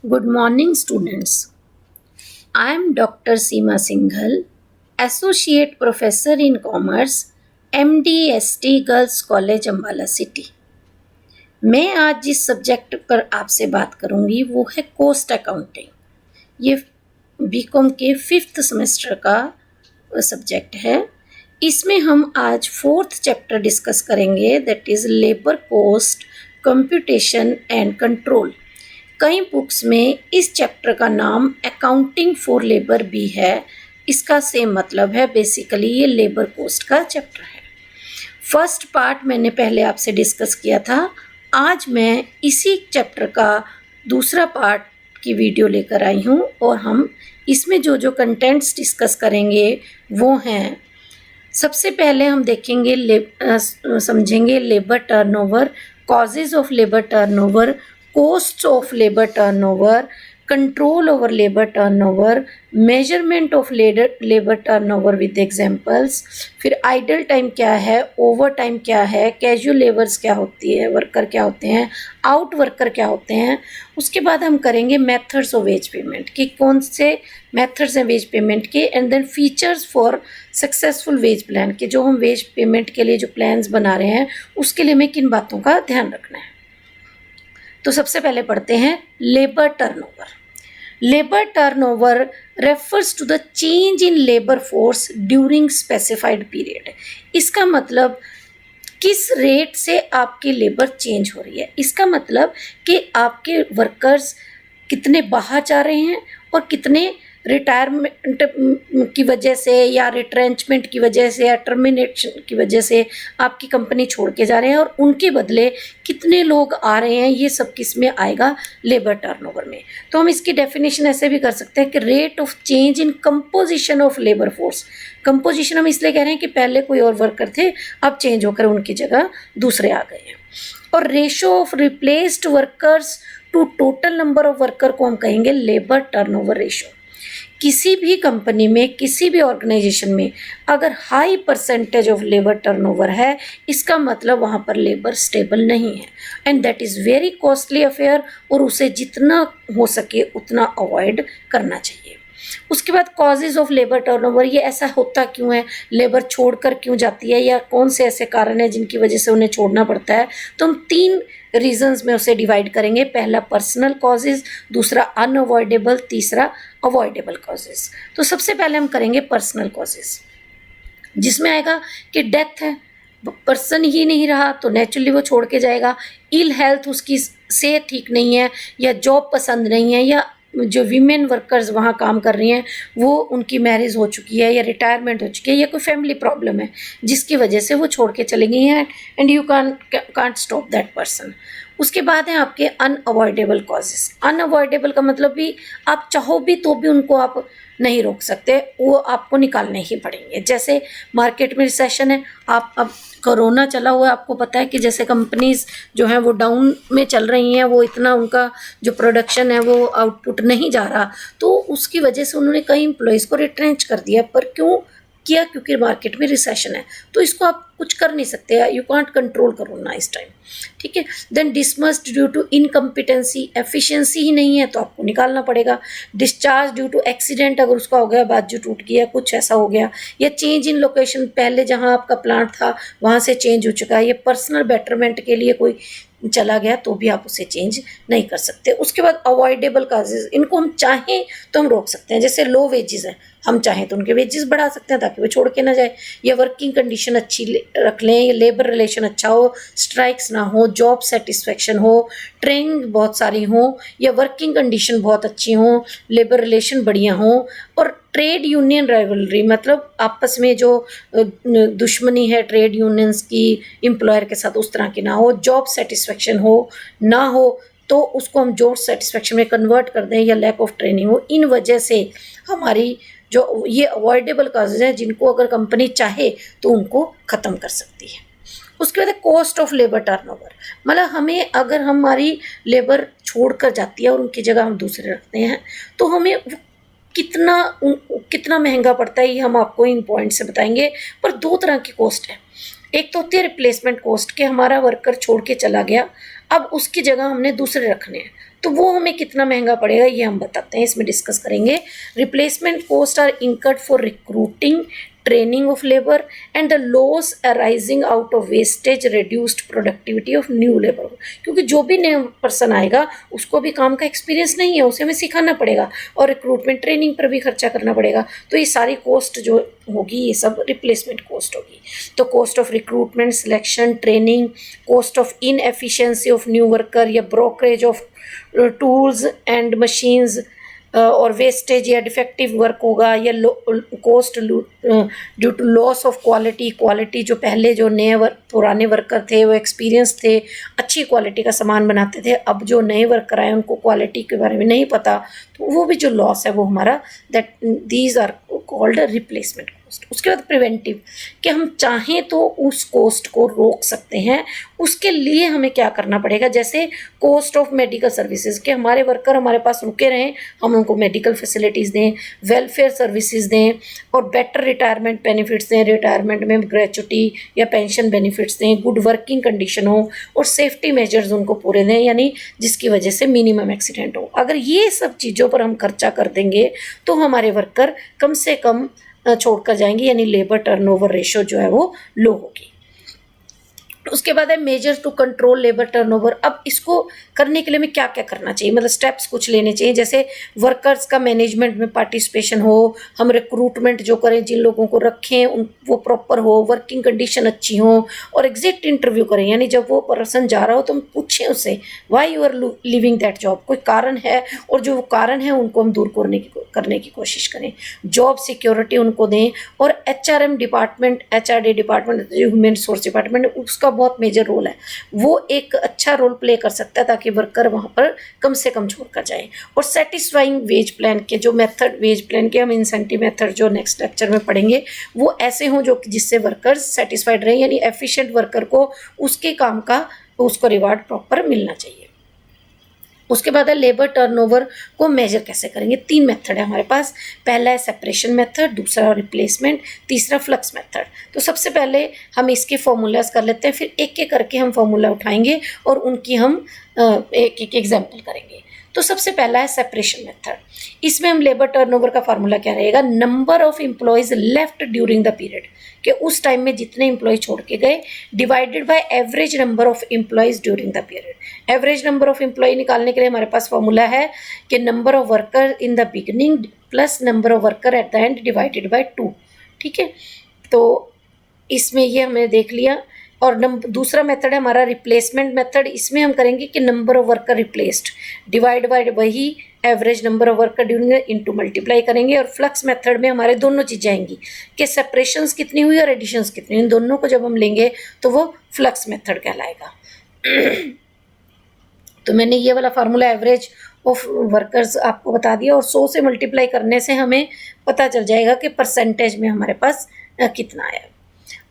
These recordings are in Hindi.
Good morning, students. I am Dr. Seema Singhal, Associate Professor in Commerce, MDST Girls College, Ambala city. मैं आज जिस सब्जेक्ट पर आपसे बात करूंगी वो है कॉस्ट अकाउंटिंग। ये बीकॉम के 5th सेमेस्टर का सब्जेक्ट है। इसमें हम आज 4th चैप्टर डिस्कस करेंगे, that is labour cost computation and control. कई बुक्स में इस चैप्टर का नाम अकाउंटिंग फॉर लेबर भी है। इसका सेम मतलब है, बेसिकली ये लेबर कॉस्ट का चैप्टर है। फर्स्ट पार्ट मैंने पहले आपसे डिस्कस किया था। आज मैं इसी चैप्टर का दूसरा पार्ट की वीडियो लेकर आई हूँ और हम इसमें जो जो कंटेंट्स डिस्कस करेंगे वो हैं, सबसे पहले हम देखेंगे समझेंगे labour turnover, causes of labour turnover, costs of labor turnover, control over labor turnover, measurement of labor turnover with examples। फिर idle time क्या है, ओवर टाइम क्या है, कैजुअल लेबर्स क्या होती है, वर्कर क्या होते हैं, आउट वर्कर क्या होते हैं। उसके बाद हम करेंगे मेथड्स ऑफ वेज पेमेंट कि कौन से मेथड्स हैं वेज पेमेंट के, and then features for successful wage plan के जो हम वेज पेमेंट के लिए जो प्लान्स बना रहे हैं उसके लिए हमें किन बातों का ध्यान रखना है। तो सबसे पहले पढ़ते हैं labour turnover. Labour turnover refers to the change in labour force during specified period. इसका मतलब किस रेट से आपकी लेबर चेंज हो रही है। इसका मतलब कि आपके वर्कर्स कितने बाहर जा रहे हैं और कितने रिटायरमेंट की वजह से या रिट्रेंचमेंट की वजह से या टर्मिनेशन की वजह से आपकी कंपनी छोड़ के जा रहे हैं और उनके बदले कितने लोग आ रहे हैं। ये सब किस में आएगा, लेबर टर्नओवर में। तो हम इसकी डेफिनेशन ऐसे भी कर सकते हैं कि rate of change in composition of labour force. Composition हम इसलिए कह रहे हैं कि पहले कोई और वर्कर थे, अब चेंज होकर उनकी जगह दूसरे आ गए हैं। और ratio of replaced workers to total number of worker को हम कहेंगे लेबर टर्नओवर रेशो। किसी भी कंपनी में, किसी भी ऑर्गेनाइजेशन में अगर high percentage of labour turnover है, इसका मतलब वहाँ पर लेबर स्टेबल नहीं है, and that is very costly affair और उसे जितना हो सके उतना अवॉइड करना चाहिए। उसके बाद कॉजेज ऑफ लेबर टर्नओवर, ये ऐसा होता क्यों है, लेबर छोड़कर क्यों जाती है या कौन से ऐसे कारण हैं जिनकी वजह से उन्हें छोड़ना पड़ता है। तो हम 3 रीजंस में उसे डिवाइड करेंगे। पहला पर्सनल कॉजेज, दूसरा अनअवॉइडेबल, तीसरा अवॉइडेबल कॉजेज। तो सबसे पहले हम करेंगे पर्सनल कॉजेज, जिसमें आएगा कि डेथ है, पर्सन ही नहीं रहा तो नेचुरली वो छोड़ के जाएगा। इल हेल्थ, उसकी सेहत ठीक नहीं है, या जॉब पसंद नहीं है, या जो वीमेन वर्कर्स वहाँ काम कर रही हैं वो उनकी मैरिज हो चुकी है या रिटायरमेंट हो चुकी है या कोई फैमिली प्रॉब्लम है जिसकी वजह से वो छोड़ के चली गई हैं, and you can't stop that person. उसके बाद है आपके अनअवॉइडेबल कॉजेस। अनअवॉइडेबल का मतलब भी आप चाहो भी तो भी उनको आप नहीं रोक सकते, वो आपको निकालने ही पड़ेंगे। जैसे मार्केट में रिसेशन है, आप अब कोरोना चला हुआ है, आपको पता है कि जैसे कंपनीज जो हैं वो डाउन में चल रही हैं, वो इतना उनका जो प्रोडक्शन है वो आउटपुट नहीं जा रहा, तो उसकी वजह से उन्होंने कई एम्प्लॉयज़ को रिट्रेंच कर दिया। पर क्यों किया? क्योंकि मार्केट में रिसेशन है, तो इसको आप कुछ कर नहीं सकते, यू कांट कंट्रोल कोरोना इस टाइम, ठीक है। Then dismissed due to incompetency, efficiency ही नहीं है तो आपको निकालना पड़ेगा। डिस्चार्ज ड्यू टू एक्सीडेंट, अगर उसका हो गया, बाजू टूट गया, कुछ ऐसा हो गया, या चेंज इन लोकेशन, पहले जहां आपका प्लांट था वहां से चेंज हो चुका है, ये पर्सनल बेटरमेंट के लिए कोई चला गया तो भी आप उसे चेंज नहीं कर सकते। उसके बाद अवॉइडेबल काजेज, इनको हम चाहें तो हम रोक सकते हैं। जैसे लो वेजेस हैं, हम चाहें तो उनके वेजेस बढ़ा सकते हैं ताकि वो छोड़ के ना जाए, या वर्किंग कंडीशन अच्छी रख लें, या लेबर रिलेशन अच्छा हो, स्ट्राइक्स ना हो, जॉब सेटिस्फेक्शन हो, ट्रेनिंग बहुत सारी हो, या वर्किंग कंडीशन बहुत अच्छी हो, लेबर रिलेशन बढ़िया हो, और ट्रेड यूनियन राइवलरी, मतलब आपस में जो दुश्मनी है ट्रेड यूनियंस की एम्प्लॉयर के साथ, उस तरह की ना हो, जॉब सेटिस्फेक्शन हो ना हो तो उसको हम जॉब सेटिस्फेक्शन में कन्वर्ट कर दें, या लैक ऑफ ट्रेनिंग हो। इन वजह से हमारी जो ये अवॉइडेबल काजेज हैं जिनको अगर कंपनी चाहे तो उनको ख़त्म कर सकती है। उसके बाद कॉस्ट ऑफ लेबर टर्नओवर, मतलब हमें अगर हमारी लेबर छोड़कर जाती है और उनकी जगह हम दूसरे रखते हैं तो हमें कितना महंगा पड़ता है, ये हम आपको इन पॉइंट से बताएंगे। पर 2 तरह की कॉस्ट है। एक तो होती है रिप्लेसमेंट कॉस्ट, कि हमारा वर्कर छोड़ के चला गया, अब उसकी जगह हमने दूसरे रखने हैं, तो वो हमें कितना महंगा पड़ेगा ये हम बताते हैं, इसमें डिस्कस करेंगे। Replacement cost are incurred for recruiting, training of labor and the loss arising out of wastage, reduced productivity of new labor। क्योंकि जो भी नया पर्सन आएगा उसको भी काम का एक्सपीरियंस नहीं है, उसे हमें सिखाना पड़ेगा और रिक्रूटमेंट ट्रेनिंग पर भी खर्चा करना पड़ेगा। तो ये सारी कॉस्ट जो होगी ये सब रिप्लेसमेंट कॉस्ट होगी। तो cost of recruitment, selection, training, cost of inefficiency of new worker या brokerage of tools and machines और वेस्टेज या डिफेक्टिव वर्क होगा, या cost due to loss of quality जो पहले जो पुराने वर्कर थे वो एक्सपीरियंस थे, अच्छी क्वालिटी का सामान बनाते थे, अब जो नए वर्कर आए उनको क्वालिटी के बारे में नहीं पता, तो वो भी जो लॉस है वो हमारा these are called replacement cost. उसके बाद प्रिवेंटिव, कि हम चाहें तो उस कॉस्ट को रोक सकते हैं, उसके लिए हमें क्या करना पड़ेगा, जैसे कॉस्ट ऑफ मेडिकल सर्विसेज, कि हमारे वर्कर हमारे पास रुके रहें, हम उनको मेडिकल फैसिलिटीज़ दें, वेलफेयर सर्विसेज दें और बेटर रिटायरमेंट बेनिफिट्स दें, रिटायरमेंट में ग्रेचुटी या पेंशन बेनिफिट्स दें, गुड वर्किंग कंडीशन हो और सेफ्टी मेजर्स उनको पूरे दें, यानी जिसकी वजह से मिनिमम एक्सीडेंट हो। अगर ये सब चीज़ों पर हम खर्चा कर देंगे तो हमारे वर्कर कम से कम छोड़कर जाएंगे, यानी लेबर टर्नओवर रेशो जो है वो लो होगी। उसके बाद है measures to control labour turnover. अब इसको करने के लिए हमें क्या क्या करना चाहिए, मतलब स्टेप्स कुछ लेने चाहिए, जैसे वर्कर्स का मैनेजमेंट में पार्टिसिपेशन हो, हम रिक्रूटमेंट जो करें, जिन लोगों को रखें उन वो प्रॉपर हो, वर्किंग कंडीशन अच्छी हो, और एग्जिट इंटरव्यू करें, यानी जब वो पर्सन जा रहा हो तो हम पूछें उससे why you are leaving that job, कोई कारण है, और जो कारण है उनको हम दूर करने की कोशिश करें। जॉब सिक्योरिटी उनको दें, और HRM department, HRD department, human resource department, उसका बहुत मेजर रोल है, वो एक अच्छा रोल प्ले कर सकता है ताकि वर्कर वहाँ पर कम से कम छोड़कर जाए। और सेटिस्फाइंग वेज प्लान के जो मेथड, वेज प्लान के हम इंसेंटिव मेथड जो नेक्स्ट लेक्चर में पढ़ेंगे वो ऐसे हों जो जिससे वर्कर्स सेटिस्फाइड रहें, यानी एफिशिएंट वर्कर को उसके काम का उसको रिवार्ड प्रॉपर मिलना चाहिए। उसके बाद है लेबर टर्नओवर को मेजर कैसे करेंगे। 3 मेथड है हमारे पास, पहला है सेपरेशन मेथड, दूसरा रिप्लेसमेंट, तीसरा फ्लक्स मेथड। तो सबसे पहले हम इसके फॉर्मूलाज कर लेते हैं, फिर एक एक करके हम फॉर्मूला उठाएंगे और उनकी हम एक एक एग्जाम्पल करेंगे। तो सबसे पहला है सेपरेशन मेथड। इसमें हम लेबर टर्नओवर का फार्मूला क्या रहेगा, number of employees left during the period, कि उस टाइम में जितने एम्प्लॉय छोड़ के गए, divided by average number of employees during the period. Average number of employee निकालने के लिए हमारे पास फॉर्मूला है कि number of worker in the beginning plus number of worker at the end divided by 2। ठीक है, तो इसमें ये हमने देख लिया। और दूसरा मेथड है हमारा रिप्लेसमेंट मेथड। इसमें हम करेंगे कि number of worker replaced divide by वही average number of worker during into multiply करेंगे। और फ्लक्स मेथड में हमारे दोनों चीज़ें आएंगी कि सेपरेशंस कितनी हुई और एडिशंस कितनी, इन दोनों को जब हम लेंगे तो वो फ्लक्स मेथड कहलाएगा। तो मैंने ये वाला फार्मूला एवरेज ऑफ वर्कर्स आपको बता दिया, और 100 से मल्टीप्लाई करने से हमें पता चल जाएगा कि परसेंटेज में हमारे पास कितना आया।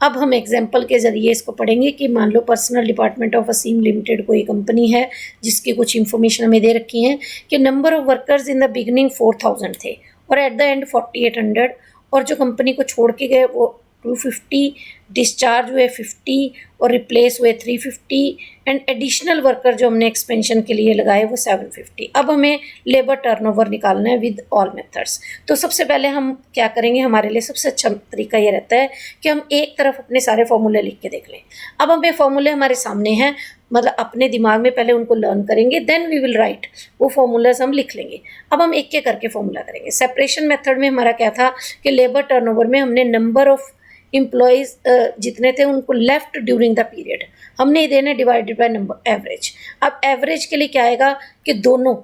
अब हम एग्जाम्पल के ज़रिए इसको पढ़ेंगे कि मान लो personal department of Aseem limited कोई कंपनी है जिसकी कुछ इन्फॉर्मेशन हमें दे रखी है कि number of workers in the beginning 4000 थे और एट द एंड 4800, और जो कंपनी को छोड़ के गए वो 250, डिस्चार्ज हुए 50 और रिप्लेस हुए 350, एंड एडिशनल वर्कर जो हमने एक्सपेंशन के लिए लगाए वो 750। अब हमें लेबर टर्नओवर निकालना है विद ऑल मेथड्स। तो सबसे पहले हम क्या करेंगे, हमारे लिए सबसे अच्छा तरीका ये रहता है कि हम एक तरफ अपने सारे फॉर्मूले लिख के देख लें। अब हमें फॉर्मूले हमारे सामने हैं, मतलब अपने दिमाग में पहले उनको लर्न करेंगे, देन वी विल राइट, वो फॉर्मूलाज हम लिख लेंगे। अब हम एक एक करके फॉर्मूला करेंगे। सेपरेशन मेथड में हमारा क्या था कि लेबर टर्नओवर में हमने नंबर ऑफ एम्प्लॉयज जितने थे उनको लेफ्ट ड्यूरिंग द पीरियड हमने देना डिवाइडेड बाय नंबर एवरेज। अब एवरेज के लिए क्या आएगा कि दोनों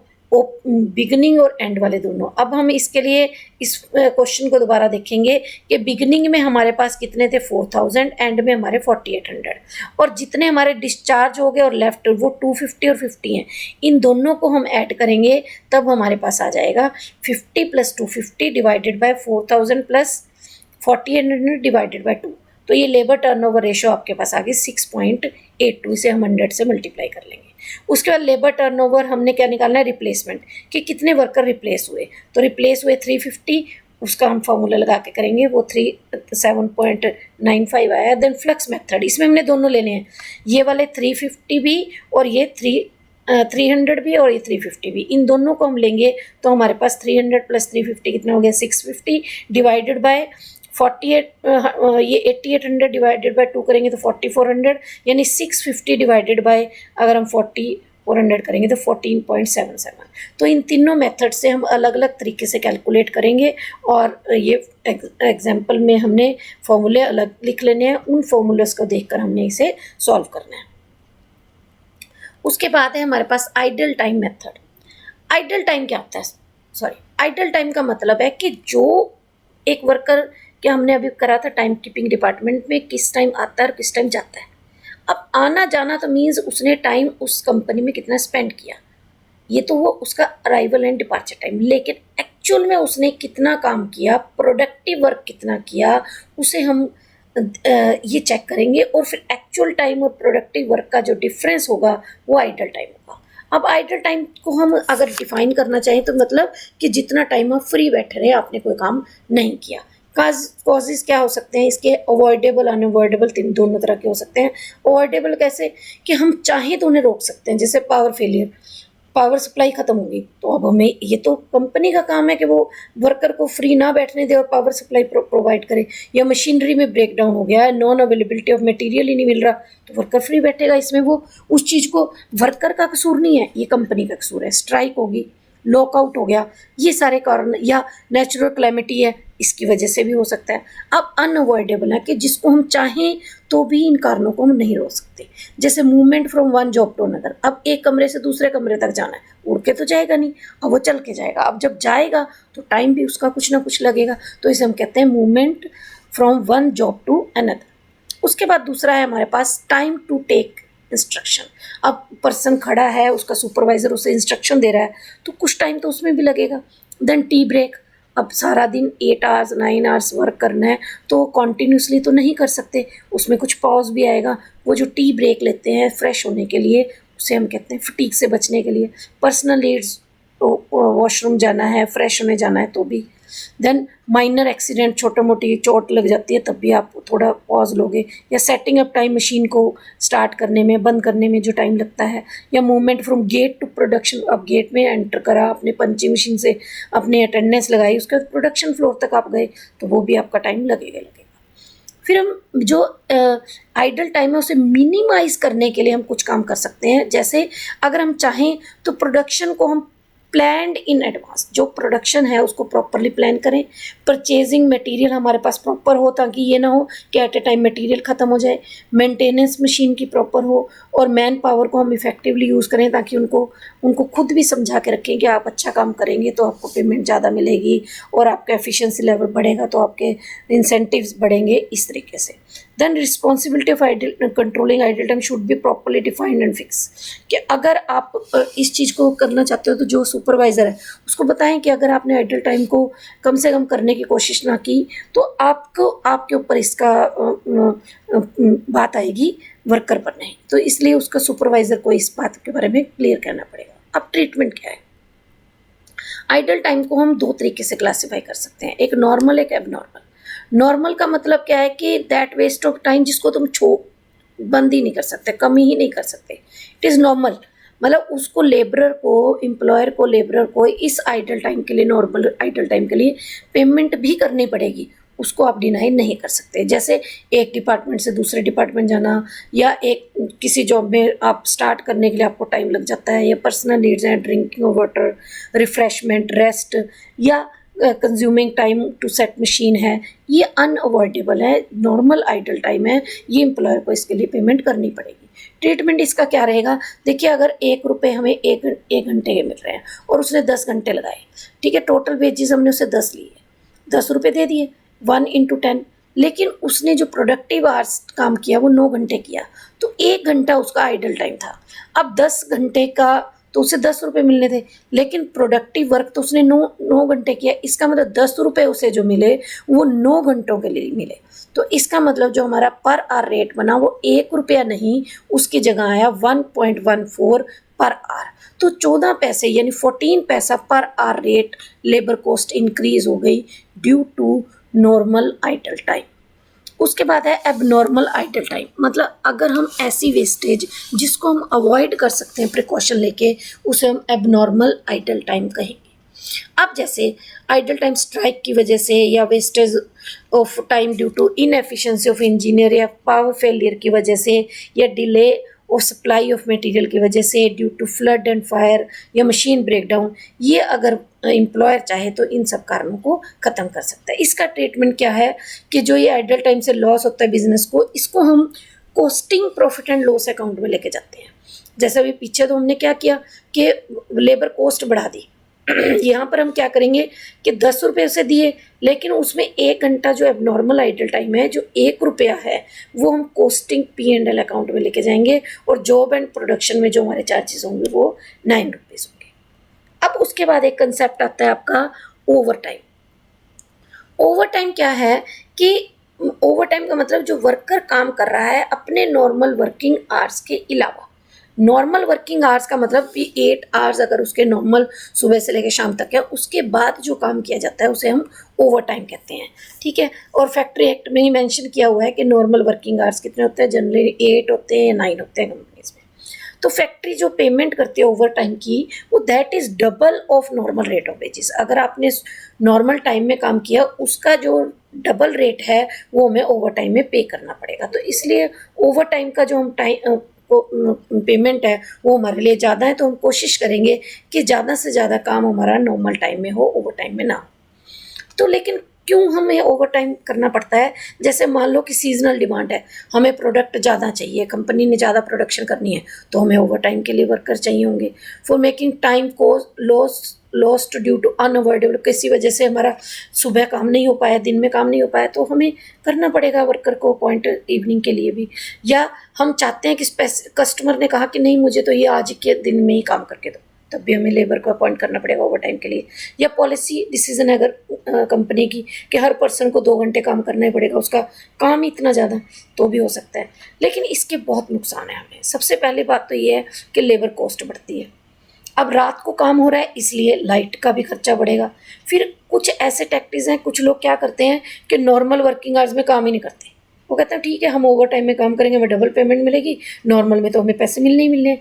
बिगनिंग और एंड वाले दोनों। अब हम इसके लिए इस क्वेश्चन को दोबारा देखेंगे कि बिगनिंग में हमारे पास कितने थे 4000, एंड में हमारे 4800, और जितने हमारे डिस्चार्ज हो गए और लेफ्ट वो 250 और 50 हैं, इन दोनों को हम ऐड करेंगे तब हमारे पास आ जाएगा 50 + 250 डिवाइडेड बाय 4000 + 4800 डिवाइडेड बाय 2। तो ये लेबर टर्नओवर रेशो आपके पास आ गई 6.82, इसे हम 100 से मल्टीप्लाई कर लेंगे। उसके बाद लेबर टर्नओवर हमने क्या निकालना है, रिप्लेसमेंट, कि कितने वर्कर रिप्लेस हुए। तो रिप्लेस हुए 350, उसका हम फॉर्मूला लगा के करेंगे, वो 7.95 आया। देन फ्लक्स मेथड, इसमें हमने दोनों लेने हैं, ये वाले 350 भी और ये 300 भी और ये 350 भी, इन दोनों को हम लेंगे तो हमारे पास 300 प्लस 350 कितना हो गया 650 डिवाइडेड बाय 48, ये 8800 डिवाइडेड बाय 2 करेंगे तो 4400, यानी 650 डिवाइडेड बाय अगर हम 4400 करेंगे तो 14.77। तो इन तीनों मेथड से हम अलग अलग तरीके से कैलकुलेट करेंगे और ये एग्जाम्पल में हमने फॉर्मूले अलग लिख लेने हैं, उन फॉर्मूलेस को देखकर हमने इसे सॉल्व करना है। उसके बाद है हमारे पास idle time method. Idle time क्या होता है? सॉरी, आइडल टाइम का मतलब है कि जो एक वर्कर, क्या हमने अभी करा था टाइम कीपिंग डिपार्टमेंट में, किस टाइम आता है और किस टाइम जाता है। अब आना जाना तो मीन्स उसने टाइम उस कंपनी में कितना स्पेंड किया, ये तो वो उसका अराइवल एंड डिपार्चर टाइम, लेकिन एक्चुअल में उसने कितना काम किया, प्रोडक्टिव वर्क कितना किया, उसे हम ये चेक करेंगे और फिर एक्चुअल टाइम और प्रोडक्टिव वर्क का जो डिफरेंस होगा वो आइडल टाइम होगा। अब आइडल टाइम को हम अगर डिफाइन करना चाहें तो मतलब कि जितना टाइम आप फ्री बैठे रहे, आपने कोई काम नहीं किया। कॉजेज क्या हो सकते हैं इसके? अवॉइडेबल, अनअवॉइडेबल, तीन दोनों तरह के हो सकते हैं। अवॉइडेबल कैसे कि हम चाहें तो उन्हें रोक सकते हैं, जैसे पावर फेलियर, पावर सप्लाई खत्म होगी तो अब हमें, ये तो कंपनी का काम है कि वो वर्कर को फ्री ना बैठने दे और पावर सप्लाई प्रोवाइड करे। या मशीनरी में ब्रेक डाउन हो गया है, नॉन अवेलेबिलिटी ऑफ मटेरियल ही नहीं मिल रहा, तो वर्कर फ्री बैठेगा, इसमें वो उस चीज़ को, वर्कर का कसूर नहीं है, ये कंपनी का कसूर है। स्ट्राइक होगी, लॉकआउट हो गया, ये सारे कारण, या नेचुरल क्लैमिटी है, इसकी वजह से भी हो सकता है। अब अनअवॉइडेबल है कि जिसको हम चाहें तो भी इन कारणों को हम नहीं रोक सकते, जैसे movement from one job to another. अब एक कमरे से दूसरे कमरे तक जाना है, उड़ के तो जाएगा नहीं, अब वो चल के जाएगा। अब जब जाएगा तो टाइम भी उसका कुछ ना कुछ लगेगा, तो इसे हम कहते हैं movement from one job to another. उसके बाद दूसरा है हमारे पास टाइम टू टेक इंस्ट्रक्शन। अब पर्सन खड़ा है, उसका सुपरवाइजर उसे इंस्ट्रक्शन दे रहा है, तो कुछ टाइम तो उसमें भी लगेगा। देन टी ब्रेक, अब सारा दिन 8 आवर्स 9 आवर्स वर्क करना है तो कॉन्टीन्यूसली तो नहीं कर सकते, उसमें कुछ पॉज भी आएगा। वो जो टी ब्रेक लेते हैं फ्रेश होने के लिए, उसे हम कहते हैं फटीग से बचने के लिए। पर्सनल नीड्स, वॉशरूम जाना है, फ्रेश होने जाना है तो भी। देन माइनर एक्सीडेंट, छोटा मोटी चोट लग जाती है तब भी आप थोड़ा पॉज लोगे, या सेटिंग अप टाइम, मशीन को स्टार्ट करने में बंद करने में जो टाइम लगता है, या movement from gate to production, अब गेट में एंटर करा, अपने पंचिंग मशीन से अपने अटेंडेंस लगाई, उसके बाद प्रोडक्शन फ्लोर तक आप गए तो वो भी आपका टाइम लगेगा। फिर हम जो आइडल टाइम है उसे मिनिमाइज करने के लिए हम कुछ काम कर सकते हैं, जैसे अगर हम चाहें तो प्रोडक्शन को हम प्लान्ड इन एडवांस, जो प्रोडक्शन है उसको प्रॉपरली प्लान करें। परचेजिंग मटेरियल हमारे पास प्रॉपर हो, ताकि ये ना हो कि एट ए टाइम मटेरियल ख़त्म हो जाए। मेंटेनेंस मशीन की प्रॉपर हो, और मैन पावर को हम इफेक्टिवली यूज़ करें, ताकि उनको खुद भी समझा के रखें कि आप अच्छा काम करेंगे तो आपको पेमेंट ज़्यादा मिलेगी और आपका एफिशिएंसी लेवल बढ़ेगा तो आपके इंसेंटिव्स बढ़ेंगे, इस तरीके से। Then responsibility of idle, controlling idle time should be properly defined and fix, कि अगर आप इस चीज़ को करना चाहते हो तो जो सुपरवाइज़र है उसको बताएं कि अगर आपने आइडल टाइम को कम से कम करने की कोशिश ना की तो आपके ऊपर इसका बात आएगी, वर्कर पर नहीं। तो इसलिए उसका सुपरवाइज़र को इस बात के बारे में क्लियर करना पड़ेगा। अब ट्रीटमेंट क्या है? आइडल टाइम को हम दो तरीके से क्लासीफाई कर सकते हैं, एक नॉर्मल, एक एबनॉर्मल। नॉर्मल का मतलब क्या है कि दैट वेस्ट ऑफ टाइम जिसको तुम बंद ही नहीं कर सकते, कमी ही नहीं कर सकते, इट इज़ नॉर्मल। मतलब उसको लेबरर को, एम्प्लॉयर को, लेबरर को इस आइडल टाइम के लिए, नॉर्मल आइडल टाइम के लिए पेमेंट भी करनी पड़ेगी, उसको आप डिनाई नहीं कर सकते। जैसे एक डिपार्टमेंट से दूसरे डिपार्टमेंट जाना, या एक किसी जॉब में आप स्टार्ट करने के लिए आपको टाइम लग जाता है, या पर्सनल नीड्स हैं, ड्रिंकिंग वाटर, रिफ्रेशमेंट, रेस्ट, या consuming time to set machine है, ये अनअवॉइडेबल है, नॉर्मल आइडल टाइम है, ये एम्प्लॉयर को इसके लिए पेमेंट करनी पड़ेगी। ट्रीटमेंट इसका क्या रहेगा? देखिए, अगर 1 रुपये हमें एक घंटे के मिल रहे हैं और उसने 10 घंटे लगाए, ठीक है, टोटल वेजेस हमने उसे 10 लिए, 10 रुपये दे दिए, 1 × 10, लेकिन उसने जो प्रोडक्टिव आवर्स काम किया वो 9 घंटे किया, तो 1 घंटा उसका आइडल टाइम था। अब 10 घंटे का तो उसे 10 रुपये मिलने थे, लेकिन प्रोडक्टिव वर्क तो उसने 9 घंटे किया, इसका मतलब 10 रुपये उसे जो मिले वो 9 घंटों के लिए मिले। तो इसका मतलब जो हमारा पर आवर रेट बना वो 1 रुपया नहीं, उसकी जगह आया 1.14 पर आवर। तो 14 पैसे यानी 14 पैसा per hour rate labour cost increase हो गई due to normal idle time. उसके बाद है एबनॉर्मल आइडल टाइम, मतलब अगर हम ऐसी वेस्टेज जिसको हम अवॉइड कर सकते हैं प्रिकॉशन लेके, उसे हम एबनॉर्मल आइडल टाइम कहेंगे। अब जैसे आइडल टाइम स्ट्राइक की वजह से या wastage of time due to inefficiency of engineer या पावर फेलियर की वजह से या डिले और सप्लाई ऑफ मटेरियल की वजह से due to flood and fire या मशीन ब्रेकडाउन, ये अगर एम्प्लॉयर चाहे तो इन सब कारणों को ख़त्म कर सकता है। इसका ट्रीटमेंट क्या है कि जो ये आइडल टाइम से लॉस होता है बिजनेस को, इसको हम costing profit and loss account में लेके जाते हैं। जैसे अभी पीछे तो हमने क्या किया कि लेबर कॉस्ट बढ़ा दी, यहाँ पर हम क्या करेंगे कि 10 रुपये से दिए, लेकिन उसमें 1 घंटा जो एबनॉर्मल आइडल टाइम है जो 1 रुपया है वो हम कॉस्टिंग P&L अकाउंट में लेके जाएंगे, और जॉब एंड प्रोडक्शन में जो हमारे चार्जेस होंगे वो 9 रुपीज़ होंगे। अब उसके बाद एक कंसेप्ट आता है आपका ओवर टाइम। ओवर टाइम क्या है कि ओवर टाइम का मतलब जो वर्कर काम कर रहा है अपने नॉर्मल वर्किंग आवर्स के अलावा। नॉर्मल वर्किंग आवर्स का मतलब भी 8 आवर्स अगर उसके नॉर्मल सुबह से लेकर शाम तक है, उसके बाद जो काम किया जाता है उसे हम ओवर टाइम कहते हैं, ठीक है। और फैक्ट्री एक्ट में ही मेंशन किया हुआ है कि नॉर्मल वर्किंग आवर्स कितने होते हैं, जनरली 8 होते हैं या 9 होते हैं कंपनीज में। तो फैक्ट्री जो पेमेंट करती है ओवर टाइम की, वो that is double of normal rate of wages. अगर आपने नॉर्मल टाइम में काम किया उसका जो डबल रेट है वो हमें ओवर टाइम में पे करना पड़ेगा। तो इसलिए ओवर टाइम का जो हम टाइम पेमेंट है वो हमारे लिए ज़्यादा है, तो हम कोशिश करेंगे कि ज़्यादा से ज़्यादा काम हमारा नॉर्मल टाइम में हो, ओवर टाइम में ना हो। तो लेकिन क्यों हमें ओवर टाइम करना पड़ता है? जैसे मान लो कि सीजनल डिमांड है, हमें प्रोडक्ट ज़्यादा चाहिए, कंपनी ने ज़्यादा प्रोडक्शन करनी है, तो हमें ओवर टाइम के लिए वर्कर चाहिए होंगे। फॉर मेकिंग टाइम को लॉस्ट ड्यू टू अनअवॉइडेबल, किसी वजह से हमारा सुबह काम नहीं हो पाया, दिन में काम नहीं हो पाया, तो हमें करना पड़ेगा वर्कर को अपॉइंट इवनिंग के लिए भी। या हम चाहते हैं कि कस्टमर ने कहा कि नहीं मुझे तो ये आज के दिन में ही काम करके दो, तब भी हमें लेबर को अपॉइंट करना पड़ेगा ओवर टाइम के लिए। या पॉलिसी डिसीजन है अगर कंपनी की कि हर पर्सन को 2 घंटे काम करना ही पड़ेगा, उसका काम ही इतना ज़्यादा, तो भी हो सकता है। लेकिन इसके बहुत नुकसान है हमें। सबसे पहली बात तो ये है कि लेबर कॉस्ट बढ़ती है। अब रात को काम हो रहा है इसलिए लाइट का भी खर्चा बढ़ेगा। फिर कुछ ऐसे टैक्टिस हैं, कुछ लोग क्या करते हैं कि नॉर्मल वर्किंग आवर्स में काम ही नहीं करते। वो कहते हैं ठीक है हम ओवर टाइम में काम करेंगे, हमें डबल पेमेंट मिलेगी, नॉर्मल में तो हमें पैसे मिलने ही मिलने हैं।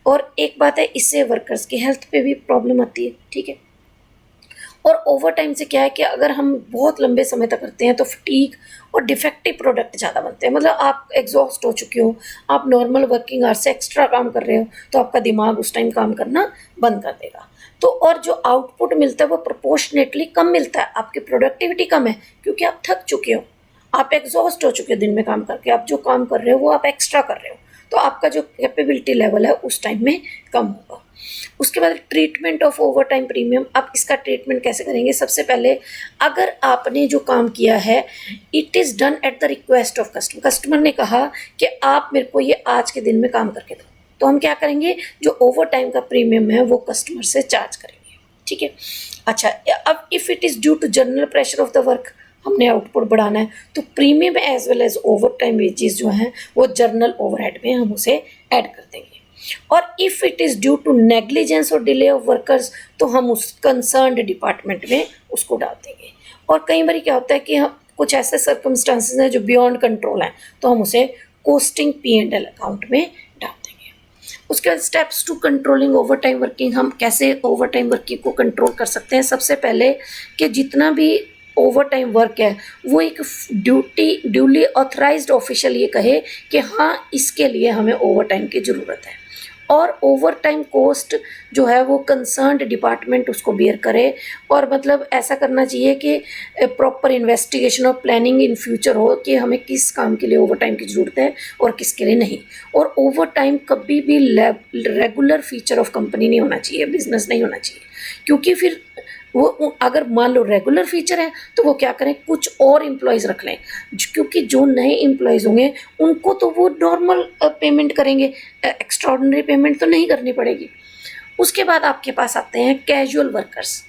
और एक बात है, इससे वर्कर्स की हेल्थ पे भी प्रॉब्लम आती है, ठीक है। और ओवर टाइम से क्या है कि अगर हम बहुत लंबे समय तक करते हैं तो फटीग और डिफेक्टिव प्रोडक्ट ज़्यादा बनते हैं। मतलब आप एग्जॉस्ट हो चुके हो, आप नॉर्मल वर्किंग आवर्स से एक्स्ट्रा काम कर रहे हो, तो आपका दिमाग उस टाइम काम करना बंद कर देगा। तो और जो आउटपुट मिलता है वो प्रोपोर्शनेटली कम मिलता है, आपकी प्रोडक्टिविटी कम है क्योंकि आप थक चुके हो, आप एग्जॉस्ट हो चुके हो दिन में काम करके। आप जो काम कर रहे हो वो आप एक्स्ट्रा कर रहे हो, तो आपका जो कैपेबिलिटी लेवल है उस टाइम में कम होगा। उसके बाद treatment of over time premium. अब इसका ट्रीटमेंट कैसे करेंगे? सबसे पहले अगर आपने जो काम किया है it is done at the request of customer, customer ने कहा कि आप मेरे को ये आज के दिन में काम करके दो, तो हम क्या करेंगे, जो ओवर टाइम का प्रीमियम है वो कस्टमर से चार्ज करेंगे, ठीक है। अच्छा, अब if it is due to general pressure of the work, हमने आउटपुट बढ़ाना है, तो premium as well as overtime wages जो हैं वो जर्नल ओवरहेड में हम उसे ऐड कर देंगे। और if it is due to negligence और डिले ऑफ वर्कर्स, तो हम उस कंसर्न्ड डिपार्टमेंट में उसको डाल देंगे। और कई बार क्या होता है कि हम कुछ ऐसे सर्कमस्टांसेस हैं जो बियॉन्ड कंट्रोल हैं, तो हम उसे कॉस्टिंग P&L अकाउंट में डाल देंगे। उसके बाद steps to controlling overtime working. हम कैसे ओवर टाइम वर्किंग को कंट्रोल कर सकते हैं? सबसे पहले कि जितना भी ओवर टाइम वर्क है वो एक ड्यूली ऑथराइज्ड ऑफिशियल ये कहे कि हाँ इसके लिए हमें ओवर टाइम की ज़रूरत है, और ओवर टाइम कॉस्ट जो है वो कंसर्न्ड डिपार्टमेंट उसको बियर करे। और मतलब ऐसा करना चाहिए कि प्रॉपर इन्वेस्टिगेशन और प्लानिंग इन फ्यूचर हो कि हमें किस काम के लिए ओवर टाइम की ज़रूरत है और किसके लिए नहीं। और ओवर टाइम कभी भी रेगुलर फीचर ऑफ कंपनी नहीं होना चाहिए, बिजनेस नहीं होना चाहिए, क्योंकि फिर वो अगर मान लो रेगुलर फीचर है तो वो क्या करें, कुछ और एम्प्लॉयज़ रख लें, क्योंकि जो नए एम्प्लॉयज़ होंगे उनको तो वो नॉर्मल पेमेंट करेंगे, एक्स्ट्राऑर्डिनरी पेमेंट तो नहीं करनी पड़ेगी। उसके बाद आपके पास आते हैं कैजुअल वर्कर्स।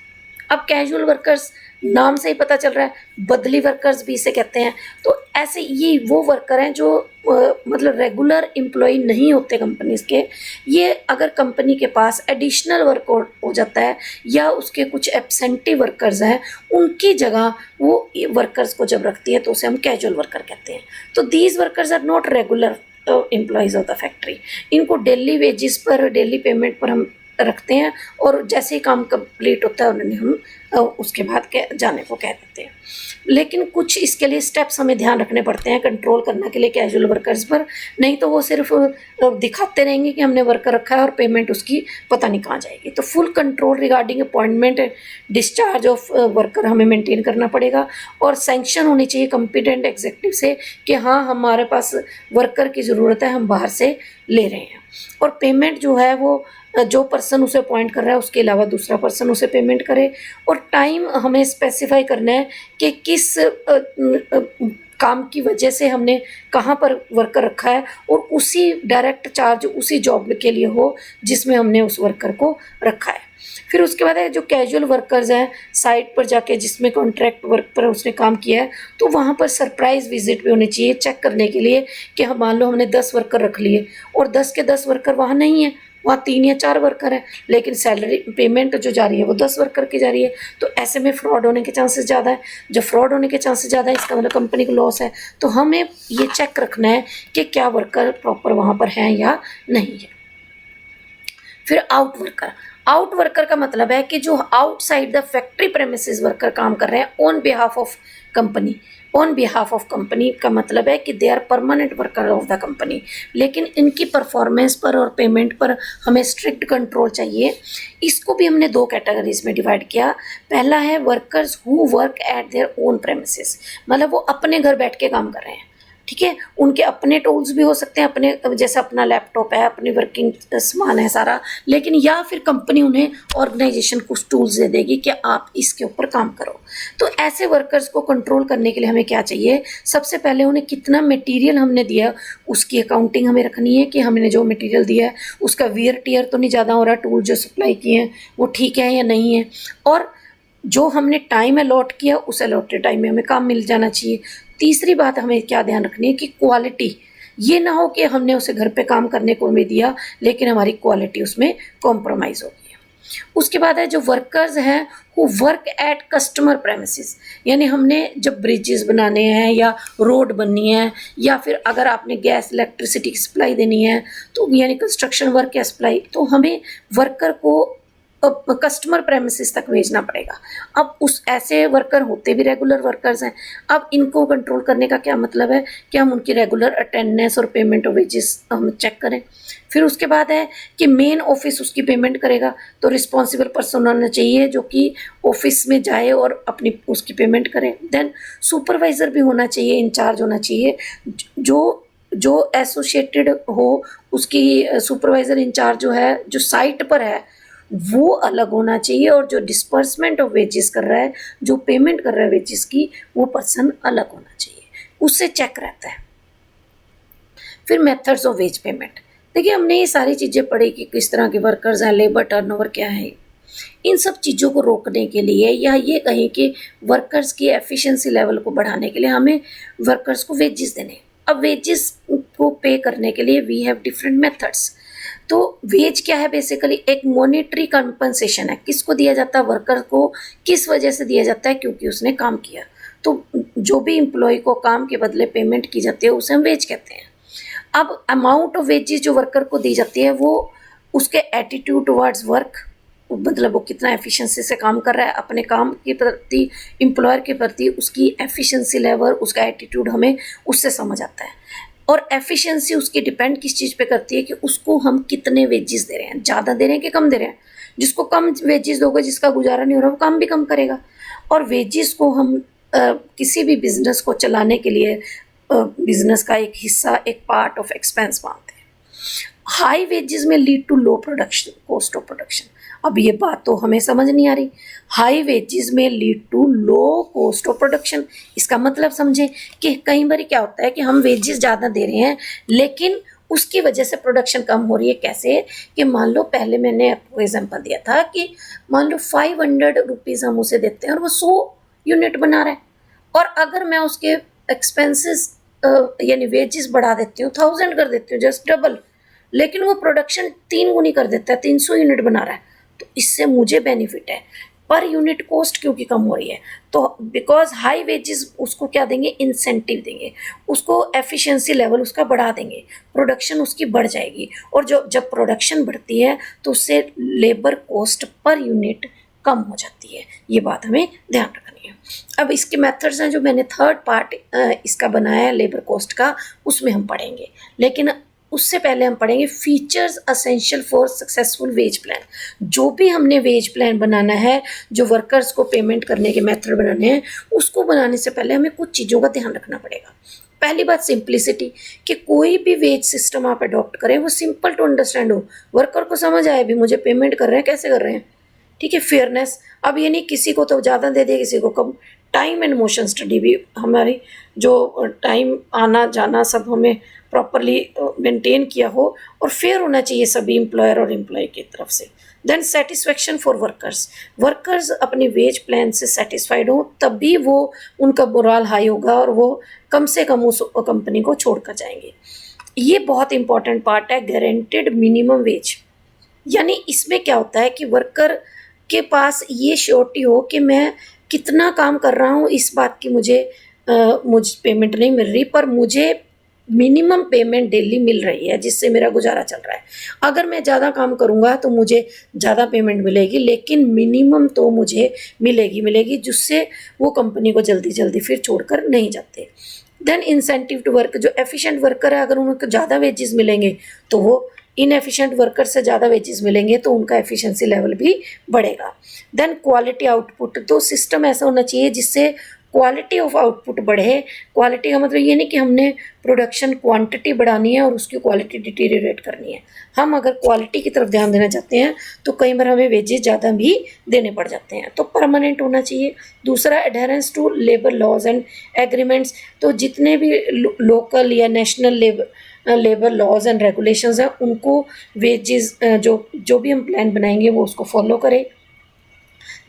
अब कैजुअल वर्कर्स नाम से ही पता चल रहा है, बदली वर्कर्स भी इसे कहते हैं। तो ऐसे ये वो वर्कर हैं जो मतलब रेगुलर एम्प्लॉय नहीं होते कंपनीज के। ये अगर कंपनी के पास एडिशनल वर्क हो जाता है या उसके कुछ एब्सेंटी वर्कर्स हैं, उनकी जगह वो वर्कर्स को जब रखती है तो उसे हम कैजुअल वर्कर कहते हैं। तो these workers are not regular employees of the factory. इनको डेली वेजेस पर, डेली पेमेंट पर हम रखते हैं और जैसे ही काम कंप्लीट होता है उन्हें हम उसके बाद जाने को कह देते हैं। लेकिन कुछ इसके लिए स्टेप्स हमें ध्यान रखने पड़ते हैं कंट्रोल करने के लिए कैजुअल वर्कर्स पर, नहीं तो वो सिर्फ दिखाते रहेंगे कि हमने वर्कर रखा है और पेमेंट उसकी पता नहीं कहाँ जाएगी। तो full control regarding appointment, discharge of worker हमें मेंटेन करना पड़ेगा और सैंक्शन होनी चाहिए कॉम्पिटेंट एग्जीक्यूटिव से कि हाँ हमारे पास वर्कर की ज़रूरत है, हम बाहर से ले रहे हैं। और पेमेंट जो है वो जो पर्सन उसे अपॉइंट कर रहा है उसके अलावा दूसरा पर्सन उसे पेमेंट करे। और टाइम हमें स्पेसिफाई करना है कि किस काम की वजह से हमने कहाँ पर वर्कर रखा है और उसी डायरेक्ट चार्ज उसी जॉब के लिए हो जिसमें हमने उस वर्कर को रखा है। फिर उसके बाद है जो कैजुअल वर्कर्स हैं, साइट पर जाके जिसमें कॉन्ट्रैक्ट वर्क पर उसने काम किया है, तो वहाँ पर सरप्राइज विजिट भी होनी चाहिए चेक करने के लिए कि हम मान लो हमने 10 वर्कर रख लिए और 10 के 10 वर्कर वहाँ नहीं है, वहाँ 3 या 4 वर्कर हैं, लेकिन सैलरी पेमेंट जो जा रही है वो 10 वर्कर की जा रही है। तो ऐसे में फ्रॉड होने के चांसेस ज़्यादा है। जब फ्रॉड होने के चांसेस ज़्यादा है इसका मतलब कंपनी को लॉस है। तो हमें ये चेक रखना है कि क्या वर्कर प्रॉपर वहाँ पर हैं या नहीं है। फिर आउट वर्कर, आउट वर्कर का मतलब है कि जो outside the factory premises worker काम कर रहे हैं on behalf of company. On behalf of company का मतलब है कि they are permanent worker of the company, लेकिन इनकी परफॉर्मेंस पर और पेमेंट पर हमें स्ट्रिक्ट कंट्रोल चाहिए। इसको भी हमने 2 कैटेगरीज में डिवाइड किया। पहला है workers who work at their own premises, मतलब वो अपने घर बैठ के काम कर रहे हैं, ठीक है। उनके अपने टूल्स भी हो सकते हैं, अपने जैसे अपना लैपटॉप है, अपनी वर्किंग सामान है सारा, लेकिन या फिर कंपनी उन्हें ऑर्गेनाइजेशन कुछ टूल्स दे देगी कि आप इसके ऊपर काम करो। तो ऐसे वर्कर्स को कंट्रोल करने के लिए हमें क्या चाहिए, सबसे पहले उन्हें कितना मटेरियल हमने दिया उसकी अकाउंटिंग हमें रखनी है कि हमने जो मटेरियल दिया है उसका वियर टियर तो नहीं ज़्यादा हो रहा, टूल जो सप्लाई किए हैं वो ठीक है या नहीं है, और जो हमने टाइम अलॉट किया उस अलॉटेड टाइम में हमें काम मिल जाना चाहिए। तीसरी बात हमें क्या ध्यान रखनी है कि क्वालिटी, ये ना हो कि हमने उसे घर पे काम करने को भी दिया लेकिन हमारी क्वालिटी उसमें कॉम्प्रोमाइज़ हो गई है। उसके बाद है जो वर्कर्स हैं who work at customer premises, यानी हमने जब ब्रिजेस बनाने हैं या रोड बननी है या फिर अगर आपने गैस इलेक्ट्रिसिटी की सप्लाई देनी है तो यानी कंस्ट्रक्शन वर्क या सप्लाई, तो हमें वर्कर को कस्टमर प्रेमिसेस तक भेजना पड़ेगा। अब उस ऐसे वर्कर होते भी रेगुलर वर्कर्स हैं। अब इनको कंट्रोल करने का क्या मतलब है कि हम उनकी रेगुलर अटेंडेंस और पेमेंट ऑफ वेजेस हम चेक करें। फिर उसके बाद है कि मेन ऑफिस उसकी पेमेंट करेगा, तो रिस्पॉन्सिबल पर्सन होना चाहिए जो कि ऑफिस में जाए और अपनी उसकी पेमेंट करे। देन सुपरवाइज़र भी होना चाहिए, इंचार्ज होना चाहिए, जो एसोसिएटेड हो, उसकी सुपरवाइज़र इंचार्ज जो है जो साइट पर है वो अलग होना चाहिए, और जो डिस्पर्समेंट ऑफ वेजेस कर रहा है, जो पेमेंट कर रहा है वेजेस की, वो पर्सन अलग होना चाहिए, उससे चेक रहता है। फिर मेथड्स ऑफ वेज पेमेंट, देखिए हमने ये सारी चीज़ें पढ़ी कि किस तरह के वर्कर्स हैं, लेबर टर्नओवर क्या है। इन सब चीज़ों को रोकने के लिए या ये कहें कि वर्कर्स की एफिशिएंसी लेवल को बढ़ाने के लिए हमें वर्कर्स को वेजेस देने। अब वेजेस को पे करने के लिए वी हैव डिफरेंट मेथड्स। तो वेज क्या है, बेसिकली एक मॉनेटरी कंपनसेशन है। किसको दिया जाता है, वर्कर को। किस वजह से दिया जाता है, क्योंकि उसने काम किया। तो जो भी एम्प्लॉय को काम के बदले पेमेंट की जाती है उसे हम वेज कहते हैं। अब अमाउंट ऑफ वेजेस जो वर्कर को दी जाती है वो उसके एटीट्यूड टुवर्ड्स वर्क, मतलब वो कितना एफिशिएंसी से काम कर रहा है अपने काम के प्रति, एम्प्लॉयर के प्रति उसकी एफिशिएंसी लेवल, उसका एटीट्यूड हमें उससे समझ आता है। और एफिशिएंसी उसकी डिपेंड किस चीज़ पे करती है कि उसको हम कितने वेजेस दे रहे हैं, ज़्यादा दे रहे हैं कि कम दे रहे हैं। जिसको कम वेजेस दोगे, जिसका गुजारा नहीं हो रहा, वो काम भी कम करेगा। और वेजेस को हम किसी भी बिजनेस को चलाने के लिए बिजनेस का एक हिस्सा, एक पार्ट ऑफ एक्सपेंस मानते हैं। High wages may lead to low production, cost of production. अब ये बात तो हमें समझ नहीं आ रही। High wages may lead to low cost of production, इसका मतलब समझें कि कई बार क्या होता है कि हम वेजेस ज़्यादा दे रहे हैं लेकिन उसकी वजह से प्रोडक्शन कम हो रही है। कैसे कि मान लो पहले मैंने आपको एग्जांपल दिया था कि मान लो 500 रुपीज़ हम उसे देते हैं और वो 100 यूनिट बना रहा है, और अगर मैं उसके एक्सपेंसेस यानी वेजेस बढ़ा देती हूँ, 1000 कर देती हूँ, जस्ट डबल, लेकिन वो प्रोडक्शन 3 गुनी कर देता है, 300 यूनिट बना रहा है, तो इससे मुझे बेनिफिट है। पर यूनिट कॉस्ट क्योंकि कम हो रही है, तो बिकॉज हाई वेजेस उसको क्या देंगे, इंसेंटिव देंगे, उसको एफिशिएंसी लेवल उसका बढ़ा देंगे, प्रोडक्शन उसकी बढ़ जाएगी, और जब प्रोडक्शन बढ़ती है तो उससे लेबर कॉस्ट पर यूनिट कम हो जाती है। ये बात हमें ध्यान रखनी है। अब इसके मेथड्स हैं जो मैंने थर्ड पार्ट इसका बनाया है लेबर कॉस्ट का, उसमें हम पढ़ेंगे, लेकिन उससे पहले हम पढ़ेंगे features essential for successful wage plan. जो भी हमने वेज प्लान बनाना है, जो वर्कर्स को पेमेंट करने के मेथड बनाने हैं, उसको बनाने से पहले हमें कुछ चीज़ों का ध्यान रखना पड़ेगा। पहली बात सिंप्लिसिटी, कि कोई भी वेज सिस्टम आप अडॉप्ट करें वो सिंपल टू अंडरस्टैंड हो, वर्कर को समझ आए भी मुझे पेमेंट कर रहे हैं, कैसे कर रहे हैं, ठीक है। फेयरनेस, अब ये नहीं किसी को तो ज़्यादा दे दिया किसी को कम। टाइम एंड मोशन स्टडी भी, हमारी जो टाइम आना जाना सब हमें प्रॉपरली मेंटेन किया हो, और फेयर होना चाहिए सभी एम्प्लॉयर और एम्प्लॉय की तरफ से। Then satisfaction for workers, workers अपने वेज प्लान से सेटिस्फाइड हो, तभी वो उनका मोरल हाई होगा और वो कम से कम उस कंपनी को छोड़कर जाएंगे। ये बहुत इंपॉर्टेंट पार्ट है, गारंटेड मिनिमम वेज। यानी इसमें क्या होता है कि वर्कर के पास ये श्योरिटी हो कि मैं कितना काम कर रहा हूँ, इस बात की मुझे पेमेंट नहीं मिल रही, पर मुझे मिनिमम पेमेंट डेली मिल रही है जिससे मेरा गुजारा चल रहा है। अगर मैं ज़्यादा काम करूँगा तो मुझे ज़्यादा पेमेंट मिलेगी, लेकिन मिनिमम तो मुझे मिलेगी, जिससे वो कंपनी को जल्दी जल्दी फिर छोड़कर नहीं जाते। देन इंसेंटिव टू वर्क, जो एफिशिएंट वर्कर है अगर उनको ज़्यादा वेजेस मिलेंगे तो वो इनएफिशिएंट वर्कर से ज़्यादा वेजेस मिलेंगे तो उनका एफिशिएंसी लेवल भी बढ़ेगा। देन क्वालिटी आउटपुट, तो सिस्टम ऐसा होना चाहिए जिससे क्वालिटी ऑफ आउटपुट बढ़े। क्वालिटी का मतलब ये नहीं कि हमने प्रोडक्शन क्वांटिटी बढ़ानी है और उसकी क्वालिटी डिटीरियरेट करनी है। हम अगर क्वालिटी की तरफ ध्यान देना चाहते हैं तो कई बार हमें वेजेस ज़्यादा भी देने पड़ जाते हैं, तो परमानेंट होना चाहिए। दूसरा, adherence to labour laws and agreements, तो जितने भी लोकल या national labour laws and regulations हैं उनको वेजेस जो भी हम प्लान बनाएंगे वो उसको फॉलो करें।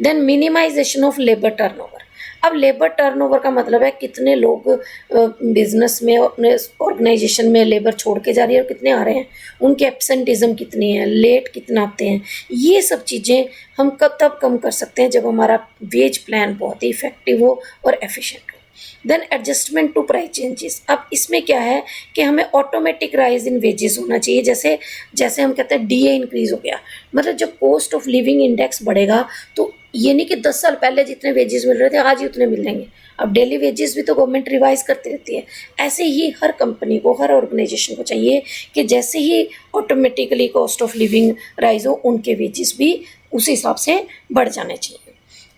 Then minimisation of labour turnover, अब लेबर टर्नओवर का मतलब है कितने लोग बिजनेस में अपने ऑर्गेनाइजेशन में लेबर छोड़ के जा रही है और कितने आ रहे हैं, उनकी एब्सेंटिज्म कितनी है, लेट कितना आते हैं। ये सब चीज़ें हम तब कम कर सकते हैं जब हमारा वेज प्लान बहुत ही इफेक्टिव हो और एफिशिएंट हो। Then adjustment to price changes, अब इसमें क्या है कि हमें ऑटोमेटिक राइज इन वेजेस होना चाहिए। जैसे हम कहते हैं डीए इंक्रीज हो गया, मतलब जब कॉस्ट ऑफ लिविंग इंडेक्स बढ़ेगा तो ये नहीं कि 10 साल पहले जितने वेजेस मिल रहे थे आज ही उतने मिलेंगे। अब डेली वेजेस भी तो गवर्नमेंट रिवाइज करती रहती है। ऐसे ही हर कंपनी को, हर ऑर्गेनाइजेशन को चाहिए कि जैसे ही automatically cost of living rise हो उनके वेजेस भी उसी हिसाब से बढ़ जाने चाहिए।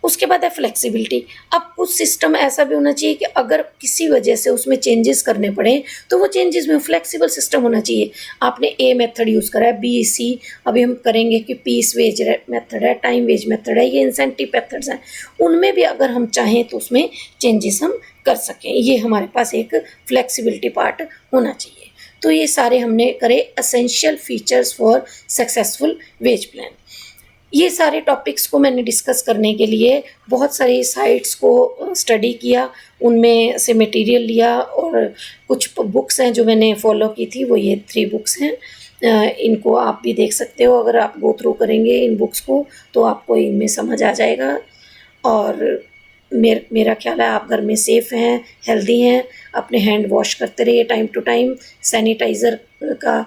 उसके बाद है फ्लेक्सिबिलिटी, अब कुछ सिस्टम ऐसा भी होना चाहिए कि अगर किसी वजह से उसमें चेंजेस करने पड़े तो वो चेंजेस में फ्लेक्सिबल सिस्टम होना चाहिए। आपने ए मेथड यूज़ करा है, बी, सी, अभी हम करेंगे कि पीस वेज मेथड है, टाइम वेज मेथड है, ये इंसेंटिव मेथड्स हैं, उनमें भी अगर हम चाहें तो उसमें चेंजेस हम कर सकें। ये हमारे पास एक फ्लेक्सिबिलिटी पार्ट होना चाहिए। तो ये सारे हमने करे essential features for successful wage plan. ये सारे टॉपिक्स को मैंने डिस्कस करने के लिए बहुत सारी साइट्स को स्टडी किया, उनमें से मटेरियल लिया, और कुछ बुक्स हैं जो मैंने फॉलो की थी, वो ये 3 बुक्स हैं। इनको आप भी देख सकते हो, अगर आप गो थ्रू करेंगे इन बुक्स को तो आपको इनमें समझ आ जाएगा। और मेरा ख्याल है आप घर में सेफ़ हैं, हेल्दी हैं, अपने हैंड वॉश करते रहिए टाइम टू टाइम, सैनिटाइज़र का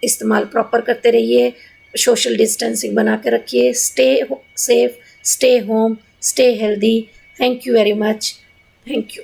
इस्तेमाल प्रॉपर करते रहिए, सोशल डिस्टेंसिंग बना के रखिए, stay safe, stay home, stay healthy. Thank you very much, thank you.